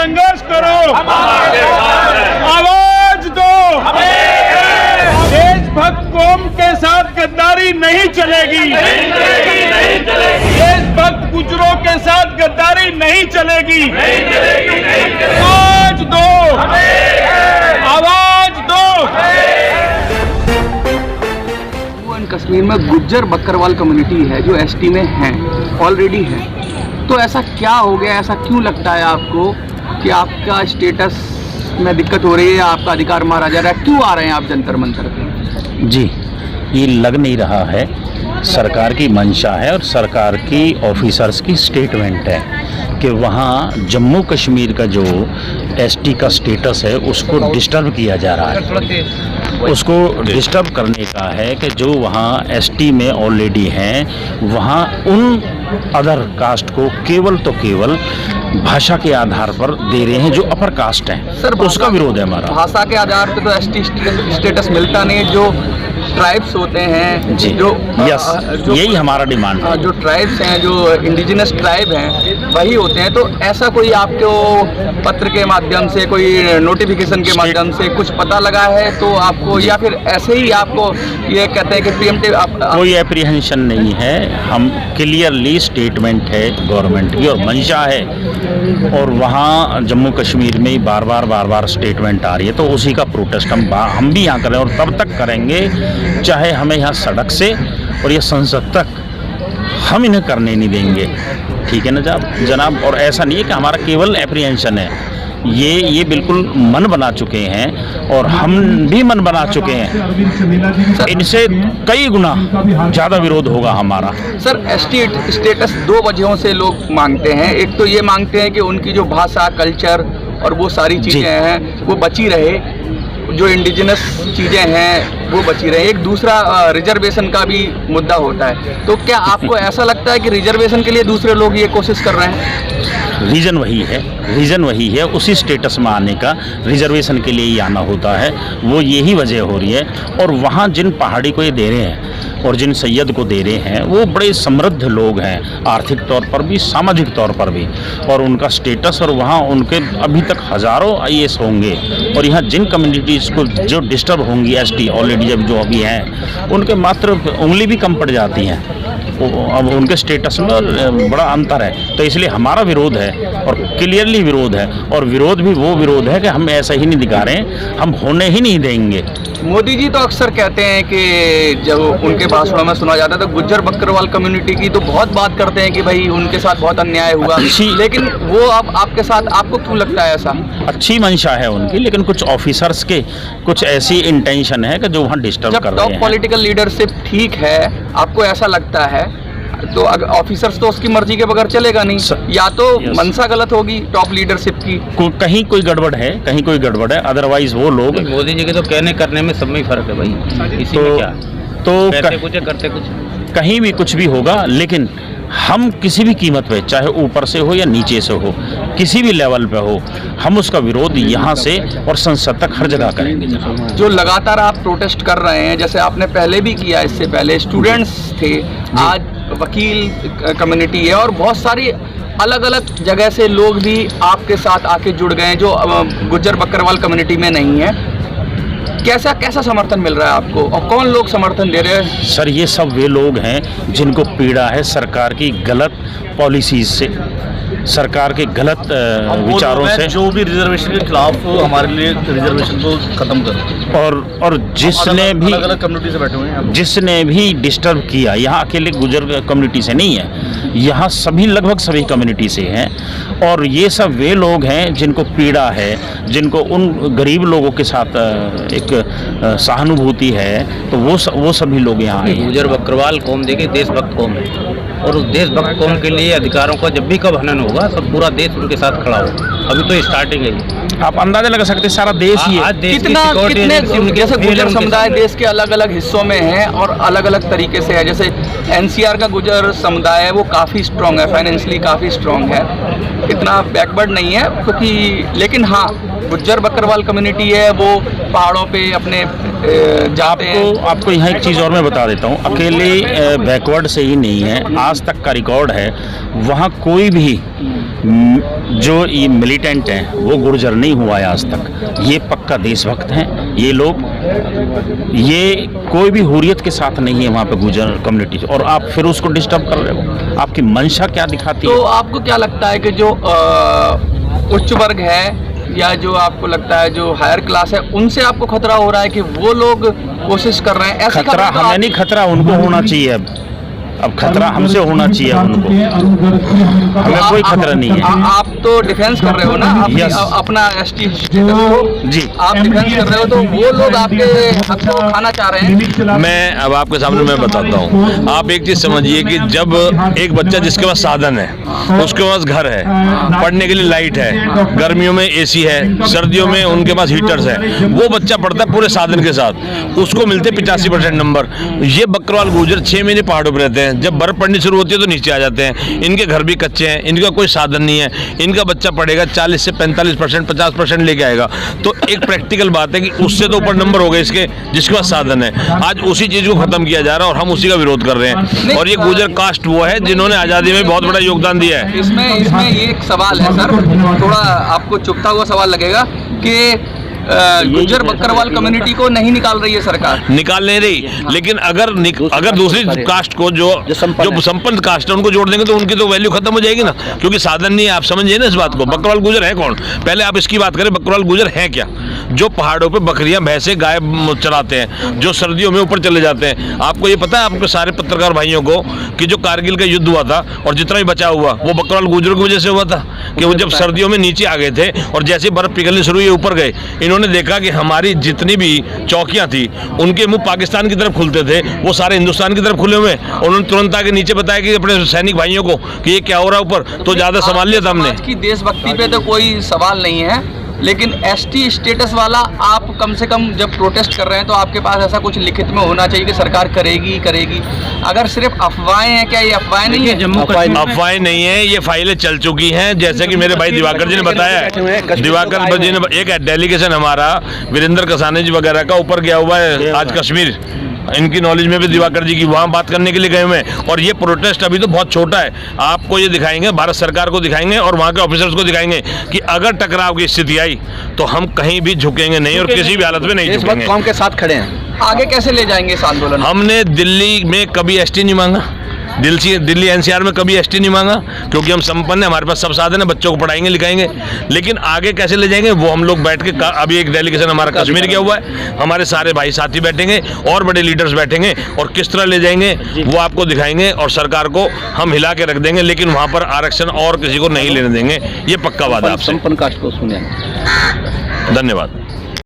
संघर्ष करो, आवाज दो। देशभक्त कौम के साथ गद्दारी नहीं चलेगी, देशभक्त गुजरों के साथ गद्दारी नहीं चलेगी। आवाज दो, आवाज दो। कश्मीर में गुज्जर बकरवाल कम्युनिटी है जो एसटी में है, ऑलरेडी है, तो ऐसा क्या हो गया, ऐसा क्यों लगता है आपको कि आपका स्टेटस में दिक्कत हो रही है, आपका अधिकार मारा जा रहा है? क्यों आ रहे हैं आप जंतर मंतर पे? जी, ये लग नहीं रहा है, सरकार की मंशा है और सरकार की ऑफिसर्स की स्टेटमेंट है कि वहाँ जम्मू कश्मीर का जो एसटी का स्टेटस है उसको डिस्टर्ब किया जा रहा है। उसको डिस्टर्ब करने का है कि जो वहाँ एसटी में ऑलरेडी हैं वहाँ उन अदर कास्ट को केवल तो केवल भाषा के आधार पर दे रहे हैं जो अपर कास्ट हैं। सर, उसका विरोध है हमारा। भाषा के आधार पर तो एसटी स्टेटस मिलता नहीं है। जो ट्राइब्स होते हैं, जी, जो यही हमारा डिमांड है। जो ट्राइब्स हैं, जो इंडिजिनस ट्राइब हैं, वही होते हैं। तो ऐसा कोई आपको पत्र के माध्यम से, कोई नोटिफिकेशन के माध्यम से कुछ पता लगा है तो आपको, या फिर ऐसे ही आपको ये कहते हैं कि प्रीएम्प्टिव कोई एप्रीहेंशन नहीं है। हम क्लियरली स्टेटमेंट है गवर्नमेंट की और मंशा है, और वहाँ जम्मू कश्मीर में ही बार बार स्टेटमेंट आ रही है, तो उसी का प्रोटेस्ट हम भी यहाँ करें और तब तक करेंगे चाहे हमें यहाँ सड़क से और ये संसद तक हम इन्हें करने नहीं देंगे। ठीक है ना जनाब। और ऐसा नहीं है कि हमारा केवल एप्रीहेंशन है, ये बिल्कुल मन बना चुके हैं और हम भी मन बना चुके हैं। इनसे कई गुना ज़्यादा विरोध होगा हमारा। सर, एसटी स्टेटस दो वजहों से लोग मांगते हैं। एक तो ये मांगते हैं कि उनकी जो भाषा, कल्चर और वो सारी चीज़ें हैं वो बची रहे, जो इंडिजिनस चीज़ें हैं वो बची रहे। एक दूसरा रिजर्वेशन का भी मुद्दा होता है। तो क्या आपको ऐसा लगता है कि रिजर्वेशन के लिए दूसरे लोग ये कोशिश कर रहे हैं? रीज़न वही है उसी स्टेटस में आने का, रिजर्वेशन के लिए ही आना होता है, वो यही वजह हो रही है। और वहाँ जिन पहाड़ी को ये दे रहे हैं और जिन सैयद को दे रहे हैं वो बड़े समृद्ध लोग हैं, आर्थिक तौर पर भी, सामाजिक तौर पर भी, और उनका स्टेटस, और वहाँ उनके अभी तक हज़ारों IAS होंगे। और यहाँ जिन कम्युनिटीज़ को जो डिस्टर्ब होंगी एसटी ऑलरेडी जब जो अभी हैं, उनके मात्र उंगली भी कम पड़ जाती हैं, अब उनके स्टेटस में बड़ा अंतर है। तो इसलिए हमारा विरोध है और क्लियरली विरोध है, और विरोध भी वो विरोध है कि हम ऐसा ही नहीं दिखा रहे हैं, हम होने ही नहीं देंगे। मोदी जी तो अक्सर कहते हैं कि जब उनके भाषणों में सुना जाता है तो गुज्जर बकरवाल कम्युनिटी की तो बहुत बात करते हैं कि भाई उनके साथ बहुत अन्याय हुआ, लेकिन वो अब आपके साथ, आपको क्यों लगता है ऐसा? अच्छी मंशा है उनकी, लेकिन कुछ ऑफिसर्स के कुछ ऐसी इंटेंशन है कि जो वहाँ डिस्टर्ब कर रहे हैं। टॉप पॉलिटिकल लीडरशिप ठीक है, आपको ऐसा लगता है, तो अगर ऑफिसर्स तो उसकी मर्जी के बगैर चलेगा नहीं। या तो मंशा गलत होगी टॉप लीडरशिप की, कहीं कोई गड़बड़ है, कहीं कोई गड़बड़ है, अदरवाइज वो लोग मोदी जी के तो कहने करने में सब में फर्क है भाई। इसी में क्या तो कहते कुछ करते कुछ, कहीं भी कुछ भी होगा, लेकिन हम किसी भी कीमत पे, चाहे ऊपर से हो या नीचे से हो, किसी भी लेवल पे हो, हम उसका विरोध यहाँ से और संसद तक हर जगह करेंगे। जो लगातार आप प्रोटेस्ट कर रहे हैं, जैसे आपने पहले भी किया, इससे पहले स्टूडेंट्स थे, आज वकील कम्युनिटी है, और बहुत सारी अलग अलग जगह से लोग भी आपके साथ आके जुड़ गए हैं जो गुज्जर बकरवाल कम्युनिटी में नहीं है। कैसा समर्थन मिल रहा है आपको, और कौन लोग समर्थन दे रहे हैं? सर, ये सब वे लोग हैं जिनको पीड़ा है सरकार की गलत पॉलिसीज से, सरकार के गलत विचारों से, जो भी रिजर्वेशन के खिलाफ हमारे लिए रिजर्वेशन को खत्म करो। और जिसने भी अलग कम्युनिटी से बैठे हुए हैं, जिसने भी डिस्टर्ब किया, यहाँ अकेले गुजर कम्युनिटी से नहीं है, यहाँ सभी लगभग सभी कम्युनिटी से हैं। और ये सब वे लोग हैं जिनको पीड़ा है, जिनको उन गरीब लोगों के साथ एक सहानुभूति है, तो वो सभी लोग यहाँ आए हैं। गुज्जर बकरवाल कौम देखिए देशभक्त कौम है, और उस देशभक्त कौम के लिए अधिकारों का जब भी कब हनन होगा तो पूरा देश उनके साथ खड़ा होगा। अभी तो स्टार्टिंग है, आप अंदाजा लगा सकते हैं सारा देश ही है। कितने जैसे गुज्जर समुदाय देश के अलग अलग हिस्सों में है और अलग अलग तरीके से है। जैसे NCR का गुज्जर समुदाय है, वो काफ़ी स्ट्रॉन्ग है, फाइनेंशियली काफ़ी स्ट्रॉन्ग है, इतना बैकवर्ड नहीं है क्योंकि, लेकिन हाँ, गुज्जर बकरवाल कम्युनिटी है वो पहाड़ों पे अपने जाते हैं। आपको यहाँ एक चीज़ और मैं बता देता हूँ, अकेले बैकवर्ड से ही नहीं है, आज तक का रिकॉर्ड है, वहाँ कोई भी जो ये मिलिटेंट हैं वो गुर्जर नहीं हुआ है आज तक। ये पक्का देशभक्त हैं ये लोग, ये कोई भी हुर्रियत के साथ नहीं है वहाँ पे गुर्जर कम्युनिटी, और आप फिर उसको डिस्टर्ब कर रहे हो। आपकी मंशा क्या दिखाती है? तो आपको क्या लगता है कि जो उच्च वर्ग है या जो आपको लगता है जो हायर क्लास है, उनसे आपको खतरा हो रहा है कि वो लोग कोशिश कर रहे हैं? ऐसी खतरा खबर तो हमें नहीं, खतरा उनको होना चाहिए। अब खतरा हमसे होना चाहिए उनको, हमें कोई खतरा नहीं है। आप तो डिफेंस कर रहे हो ना Yes. अपना ST को जी आप डिफेंस कर रहे हो, तो वो लोग आपके हक को खाना चाह रहे हैं। मैं अब आपके सामने मैं बताता हूँ। आप एक चीज़ समझिए कि जब एक बच्चा जिसके पास साधन है, उसके पास घर है, पढ़ने के लिए लाइट है, गर्मियों में AC है, सर्दियों में उनके पास हीटर्स है, वो बच्चा पढ़ता है पूरे साधन के साथ, उसको मिलते 85% नंबर। ये बकरवाल गुर्जर 6 महीने पहाड़ों पर रहते हैं, जब बर्फ पड़नी शुरू होती है तो नीचे आ जाते हैं। इनके घर भी कच्चे हैं, इनका कोई साधन नहीं है, इनका बच्चा पढ़ेगा 40 से 45%, 50% लेके आएगा। तो एक प्रैक्टिकल बात है कि उससे तो ऊपर नंबर हो गए इसके जिसके पास साधन है। आज उसी चीज़ को खत्म किया जा रहा है और हम उसी का विरोध कर रहे हैं। और ये गुर्जर कास्ट वो है जिन्होंने आज़ादी में बहुत बड़ा योगदान दिया है। इसमें ये एक सवाल है सर, थोड़ा आपको चुभता हुआ सवाल लगेगा कि गुर्जर बकरवाल कम्युनिटी को नहीं निकाल रही है सरकार। निकाल नहीं रही, लेकिन अगर दूसरी कास्ट को जो संपन्न कास्ट है उनको जोड़ देंगे तो उनकी तो वैल्यू खत्म हो जाएगी ना, क्योंकि साधन नहीं है। आप समझिए ना इस बात को। बकरवाल गुर्जर है कौन? पहले आप इसकी बात करें, बकरवाल गुर्जर है क्या? जो पहाड़ों पे बकरियां भैंसे गाय चराते हैं, जो सर्दियों में ऊपर चले जाते हैं। आपको ये पता है आपके सारे पत्रकार भाइयों को कि जो कारगिल का युद्ध हुआ था और जितना भी बचा हुआ वो बकरवाल गुर्जरों की वजह से हुआ था कि वो जब सर्दियों में नीचे आ गए थे और जैसे बर्फ पिघलनी शुरू हुई ऊपर गए, इन्होंने देखा कि हमारी जितनी भी चौकियां थी उनके मुंह पाकिस्तान की तरफ खुलते थे, वो सारे हिंदुस्तान की तरफ खुले हुए। उन्होंने तुरंत आके नीचे बताया कि अपने सैनिक भाइयों को कि ये क्या हो रहा है ऊपर, तो ज्यादा संभाल लिया था हमने। समाज की देशभक्ति पे तो कोई सवाल नहीं है, लेकिन ST स्टेटस वाला आप कम से कम जब प्रोटेस्ट कर रहे हैं तो आपके पास ऐसा कुछ लिखित में होना चाहिए कि सरकार करेगी करेगी। अगर सिर्फ अफवाहें हैं, क्या ये अफवाहें नहीं है? अफवाहें नहीं है, ये फाइलें चल चुकी हैं। जैसे कि मेरे भाई दिवाकर जी ने बताया है, दिवाकर जी ने एक डेलीगेशन हमारा वीरेंद्र कसाने जी वगैरह का ऊपर गया हुआ है आज कश्मीर, इनकी नॉलेज में भी दिवाकर जी की, वहाँ बात करने के लिए गए हुए हैं। और ये प्रोटेस्ट अभी तो बहुत छोटा है, आपको ये दिखाएंगे, भारत सरकार को दिखाएंगे और वहाँ के ऑफिसर्स को दिखाएंगे कि अगर टकराव की स्थिति आई तो हम कहीं भी झुकेंगे नहीं और किसी भी हालत में नहीं झुकेंगे। कौम के साथ खड़े हैं। आगे कैसे ले जाएंगे इस आंदोलन? हमने दिल्ली में कभी ST नहीं मांगा, दिल्ली NCR में कभी ST नहीं मांगा, क्योंकि हम संपन्न हैं, हमारे पास सब साधन है, बच्चों को पढ़ाएंगे लिखाएंगे। लेकिन आगे कैसे ले जाएंगे वो हम लोग बैठ के, अभी एक डेलीगेशन हमारा कश्मीर गया हुआ है, हमारे सारे भाई साथी बैठेंगे और बड़े लीडर्स बैठेंगे और किस तरह ले जाएंगे वो आपको दिखाएंगे और सरकार को हम हिला के रख देंगे, लेकिन वहाँ पर आरक्षण और किसी को नहीं लेने देंगे। ये पक्का वादा आपसे। संपन्न कास्ट को सुने। धन्यवाद।